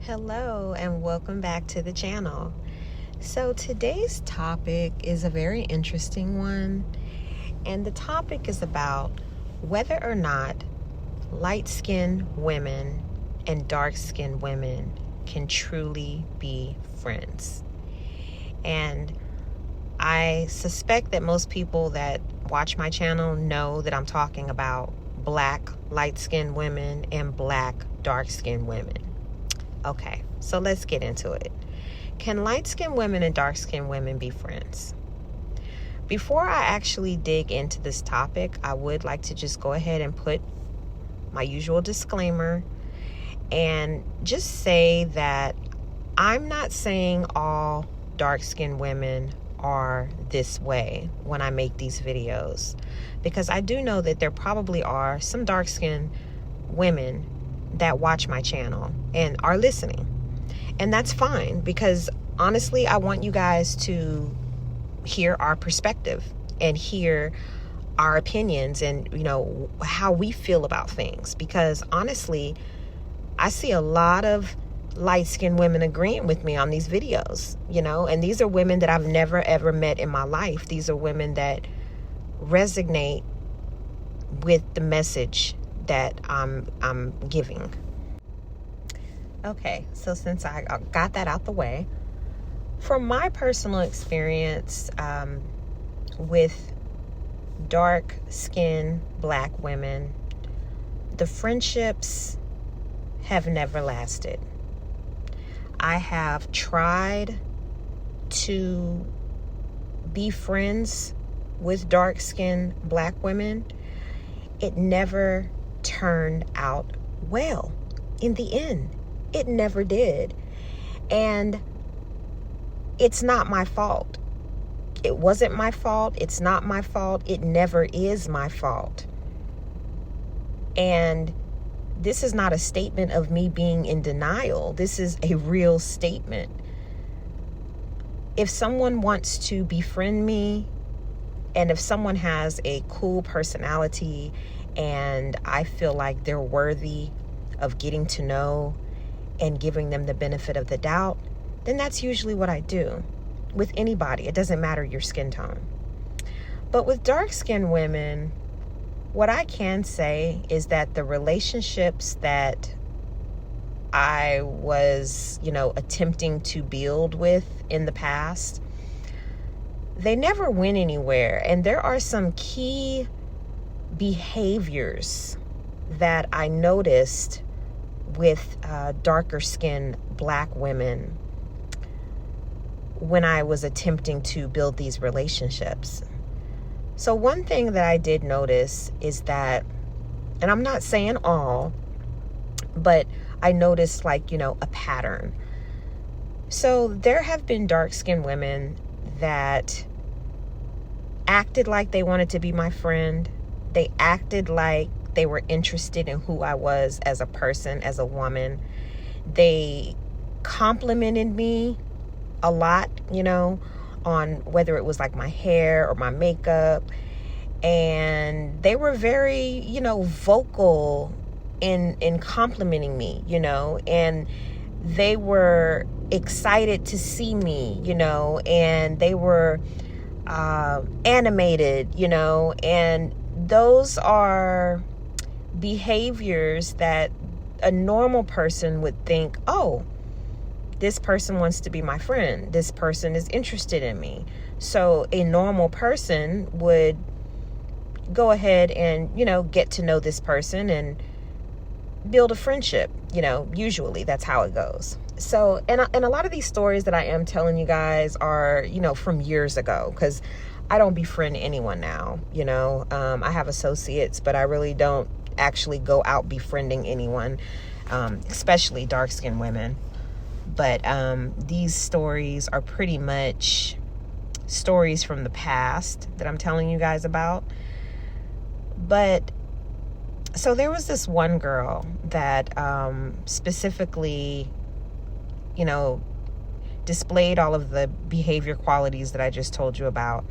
Hello and welcome back to the channel. So today's topic is a very interesting one, and the topic is about whether or not light-skinned women and dark-skinned women can truly be friends. And I suspect that most people that watch my channel know that I'm talking about black light-skinned women and black dark-skinned women. Okay, so let's get into it. Can light-skinned women and dark-skinned women be friends? Before I actually dig into this topic, I would like to just go ahead and put my usual disclaimer and just say that I'm not saying all dark-skinned women are this way when I make these videos, because I do know that there probably are some dark-skinned women that watch my channel and are listening, and that's fine, because honestly I want you guys to hear our perspective and hear our opinions and how we feel about things, because honestly I see a lot of light-skinned women agreeing with me on these videos, and these are women that I've never ever met in my life. These are women that resonate with the message that I'm giving. Okay, so since I got that out the way, from my personal experience with dark-skinned black women, the friendships have never lasted. I have tried to be friends with dark-skinned black women. It never turned out well. In the end, it never did. And it's not my fault. It wasn't my fault. It's not my fault. It never is my fault. And this is not a statement of me being in denial. This is a real statement. If someone wants to befriend me, and if someone has a cool personality and I feel like they're worthy of getting to know and giving them the benefit of the doubt, then that's usually what I do with anybody. It doesn't matter your skin tone. But with dark-skinned women, what I can say is that the relationships that I was, attempting to build with in the past, they never went anywhere. And there are some key behaviors that I noticed with darker skinned black women when I was attempting to build these relationships. So one thing that I did notice is that, and I'm not saying all, but I noticed a pattern. So there have been dark-skinned women that acted like they wanted to be my friend. They acted like they were interested in who I was as a person, as a woman. They complimented me a lot, on whether it was like my hair or my makeup. And they were very, vocal in complimenting me, and they were excited to see me, and they were animated, and those are behaviors that a normal person would think, oh, this person wants to be my friend. This person is interested in me. So a normal person would go ahead and, get to know this person and build a friendship. Usually that's how it goes. So, and a lot of these stories that I am telling you guys are, from years ago, because I don't befriend anyone now. I have associates, but I really don't actually go out befriending anyone, especially dark-skinned women. But these stories are pretty much stories from the past that I'm telling you guys about. But so there was this one girl that specifically, displayed all of the behavior qualities that I just told you about.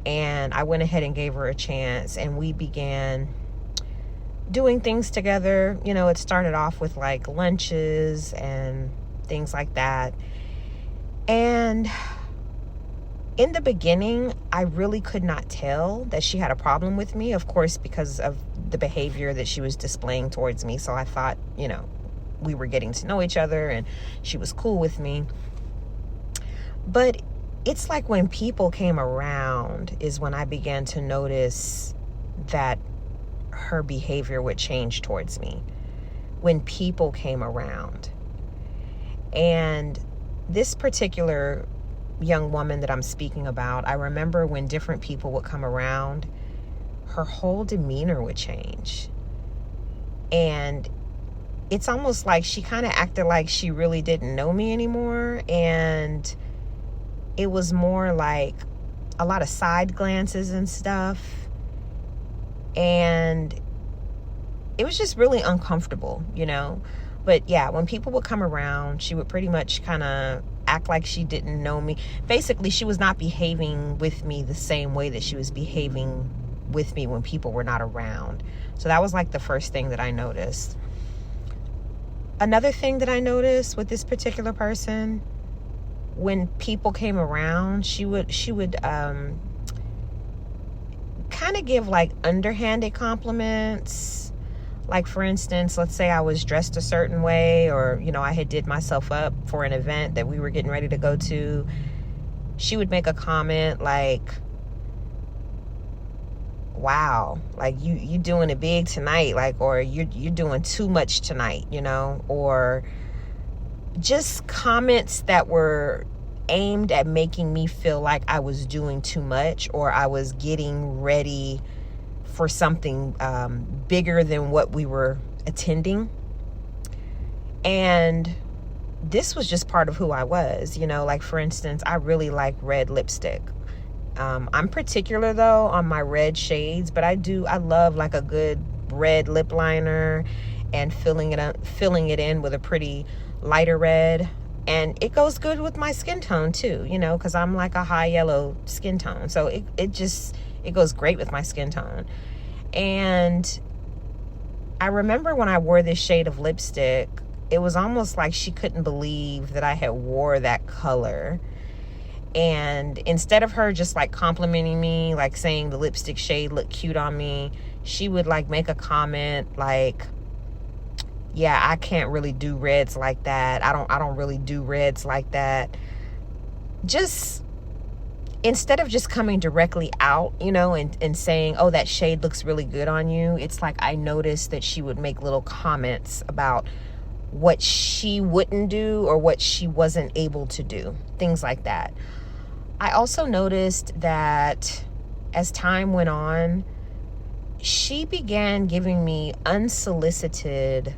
And I went ahead and gave her a chance, and we began doing things together. It started off with like lunches and things like that. And in the beginning, I really could not tell that she had a problem with me, of course, because of the behavior that she was displaying towards me. So I thought, we were getting to know each other and she was cool with me. But it's like when people came around is when I began to notice that her behavior would change towards me. When people came around. And this particular young woman that I'm speaking about, I remember when different people would come around, her whole demeanor would change. And it's almost like she kind of acted like she really didn't know me anymore. And it was more like a lot of side glances and stuff. And it was just really uncomfortable, But yeah, when people would come around, she would pretty much kind of act like she didn't know me. Basically, she was not behaving with me the same way that she was behaving with me when people were not around. So that was like the first thing that I noticed. Another thing that I noticed with this particular person, when people came around, she would kind of give like underhanded compliments. Like, for instance, let's say I was dressed a certain way, or, I had did myself up for an event that we were getting ready to go to. She would make a comment like, wow, like you doing it big tonight, like, or you're doing too much tonight, or just comments that were aimed at making me feel like I was doing too much, or I was getting ready for something bigger than what we were attending. And this was just part of who I was, like, for instance, I really like red lipstick. I'm particular though on my red shades, but I love like a good red lip liner and filling it in with a pretty lighter red. And it goes good with my skin tone too, because I'm like a high yellow skin tone. So it goes great with my skin tone. And I remember when I wore this shade of lipstick, it was almost like she couldn't believe that I had wore that color. And instead of her just like complimenting me, like saying the lipstick shade looked cute on me, she would like make a comment like, yeah, I can't really do reds like that. I don't really do reds like that. Just instead of just coming directly out, and saying, oh, that shade looks really good on you, it's like I noticed that she would make little comments about what she wouldn't do or what she wasn't able to do, things like that. I also noticed that as time went on, she began giving me unsolicited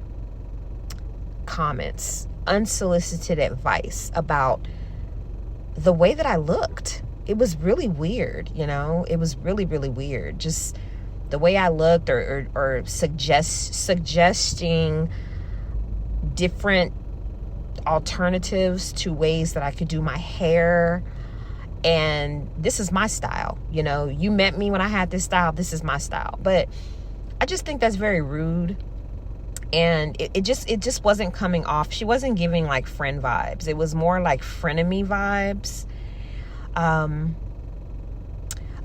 comments, unsolicited advice about the way that I looked. It was really weird, it was really, really weird. Just the way I looked, or suggesting different alternatives to ways that I could do my hair. And this is my style, you met me when I had this style, this is my style. But I just think that's very rude. And it just wasn't coming off. She wasn't giving like friend vibes. It was more like frenemy vibes.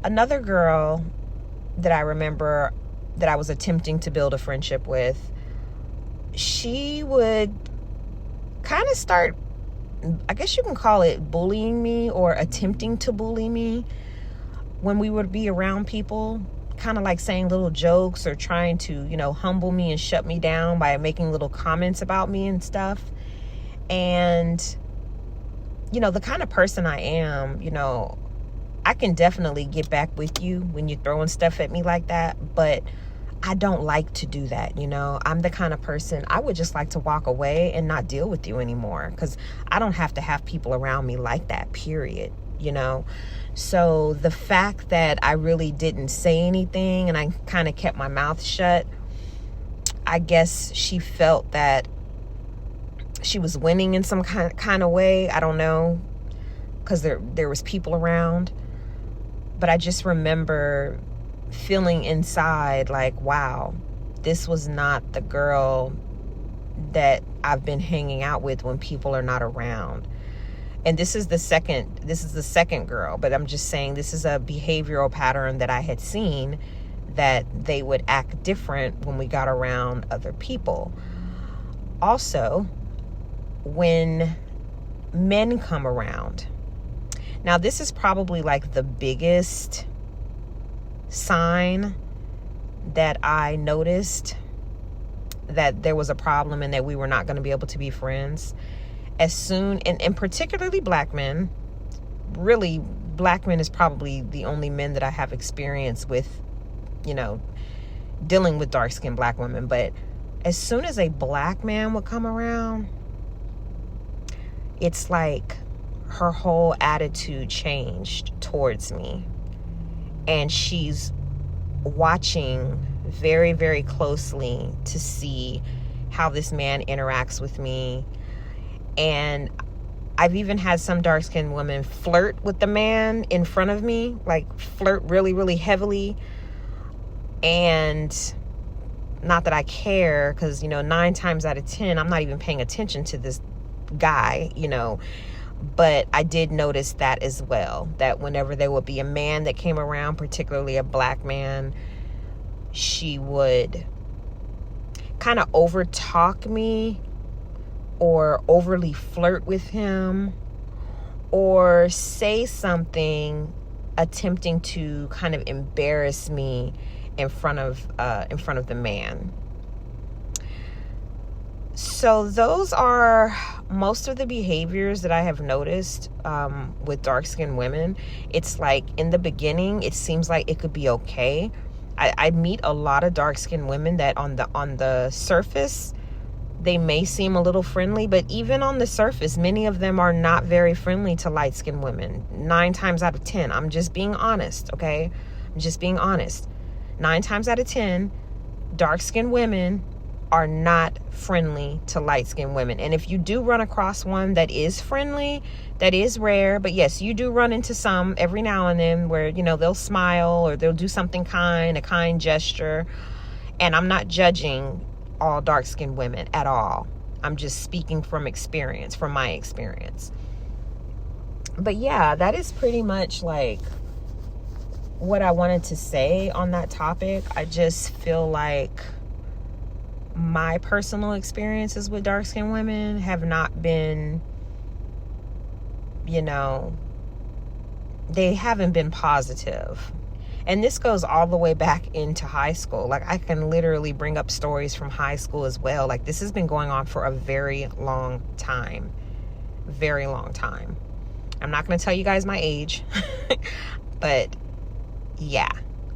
Another girl that I remember that I was attempting to build a friendship with, she would kind of start, I guess you can call it bullying me, or attempting to bully me when we would be around people, kind of like saying little jokes or trying to, humble me and shut me down by making little comments about me and stuff. And, the kind of person I am, I can definitely get back with you when you're throwing stuff at me like that, but I don't like to do that. I'm the kind of person, I would just like to walk away and not deal with you anymore, because I don't have to have people around me like that, period. So the fact that I really didn't say anything and I kind of kept my mouth shut, I guess she felt that she was winning in some kind of way. I don't know, because there was people around. But I just remember feeling inside like, wow, this was not the girl that I've been hanging out with when people are not around. And this is the second girl, but I'm just saying this is a behavioral pattern that I had seen, that they would act different when we got around other people. Also, when men come around. Now, this is probably like the biggest sign that I noticed that there was a problem and that we were not going to be able to be friends. As soon, and particularly black men, really, black men is probably the only men that I have experience with, dealing with dark-skinned black women. But as soon as a black man would come around, it's like her whole attitude changed towards me. And she's watching very, very closely to see how this man interacts with me. And I've even had some dark-skinned women flirt with the man in front of me, like flirt really, really heavily. And not that I care, because, 9 times out of 10, I'm not even paying attention to this guy, but I did notice that as well, that whenever there would be a man that came around, particularly a black man, she would kind of overtalk me or overly flirt with him or say something attempting to kind of embarrass me in front of the man. So those are most of the behaviors that I have noticed with dark-skinned women. It's like in the beginning, it seems like it could be okay. I meet a lot of dark-skinned women that on the surface, they may seem a little friendly, but even on the surface, many of them are not very friendly to light-skinned women. 9 times out of 10. I'm just being honest, okay? I'm just being honest. 9 times out of 10, dark-skinned women are not friendly to light-skinned women. And if you do run across one that is friendly, that is rare, but yes, you do run into some every now and then where, they'll smile or they'll do something kind, a kind gesture. And I'm not judging all dark-skinned women at all. I'm just speaking from my experience. But yeah, that is pretty much like what I wanted to say on that topic. I just feel like my personal experiences with dark-skinned women have not been, they haven't been positive. And this goes all the way back into high school. Like, I can literally bring up stories from high school as well. Like, this has been going on for a very long time. Very long time. I'm not going to tell you guys my age, but yeah.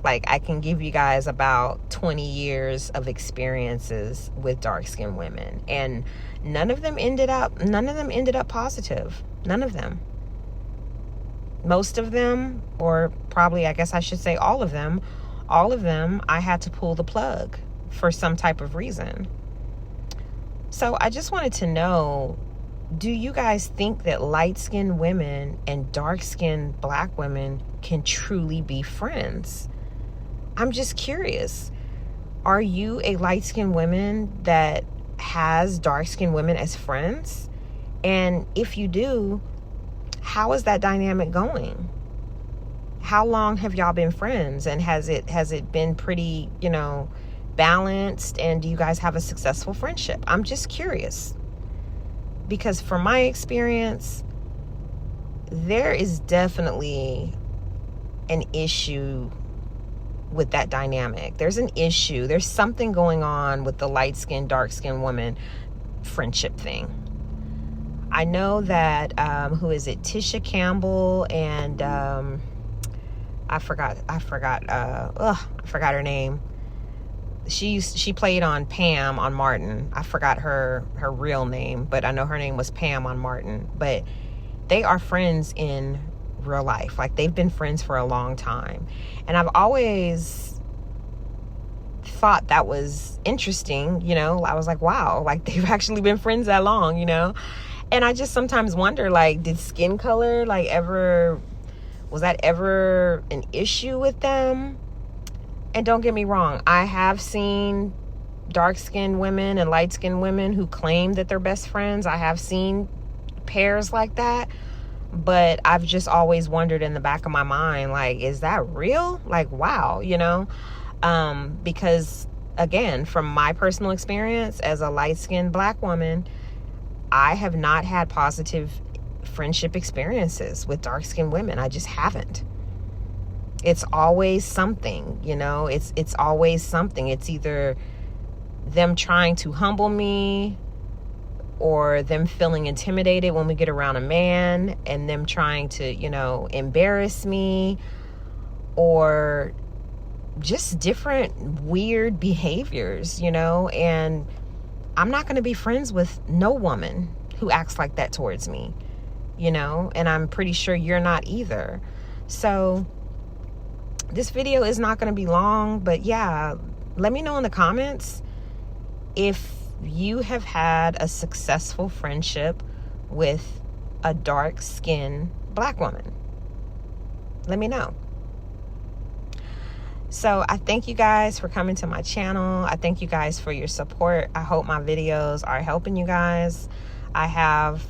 Like, I can give you guys about 20 years of experiences with dark-skinned women, and none of them ended up positive. None of them. Most of them, or probably, I guess I should say all of them, I had to pull the plug for some type of reason. So I just wanted to know, do you guys think that light-skinned women and dark-skinned black women can truly be friends? I'm just curious. Are you a light-skinned woman that has dark-skinned women as friends? And if you do, how is that dynamic going? How long have y'all been friends? And has it been pretty, balanced? And do you guys have a successful friendship? I'm just curious. Because from my experience, there is definitely an issue with that dynamic. There's an issue. There's something going on with the light-skinned, dark-skinned woman friendship thing. I know that, who is it? Tisha Campbell and, I forgot her name. She played on Pam on Martin. I forgot her real name, but I know her name was Pam on Martin. But they are friends in real life. Like, they've been friends for a long time. And I've always thought that was interesting, I was like, wow, like, they've actually been friends that long, And I just sometimes wonder, like, did skin color, was that ever an issue with them? And don't get me wrong, I have seen dark-skinned women and light-skinned women who claim that they're best friends. I have seen pairs like that, but I've just always wondered in the back of my mind, like, is that real? Like, wow, because again, from my personal experience as a light-skinned Black woman, I have not had positive friendship experiences with dark-skinned women. I just haven't. It's always something, it's always something. It's either them trying to humble me, or them feeling intimidated when we get around a man, and them trying to, embarrass me, or just different weird behaviors, and I'm not going to be friends with no woman who acts like that towards me, and I'm pretty sure you're not either. So this video is not going to be long, but yeah, let me know in the comments if you have had a successful friendship with a dark-skinned Black woman. Let me know. So I thank you guys for coming to my channel. I thank you guys for your support. I hope my videos are helping you guys. I have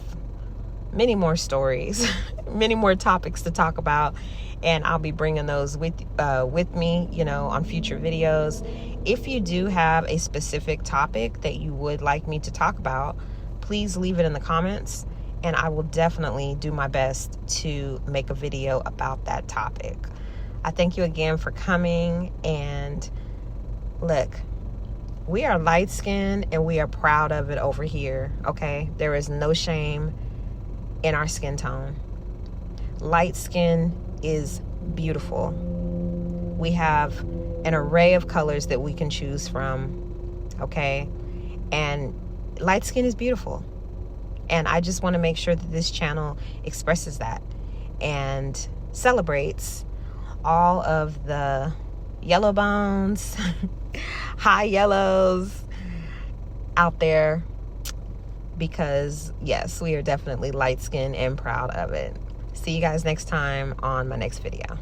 many more stories, many more topics to talk about, and I'll be bringing those with me, on future videos. If you do have a specific topic that you would like me to talk about, please leave it in the comments, and I will definitely do my best to make a video about that topic. I thank you again for coming, and look, we are light-skinned and we are proud of it over here, okay? There is no shame in our skin tone. Light skin is beautiful. We have an array of colors that we can choose from, okay? And light skin is beautiful. And I just want to make sure that this channel expresses that and celebrates all of the yellow bones, high yellows out there, because yes, we are definitely light skinned and proud of it. See you guys next time on my next video.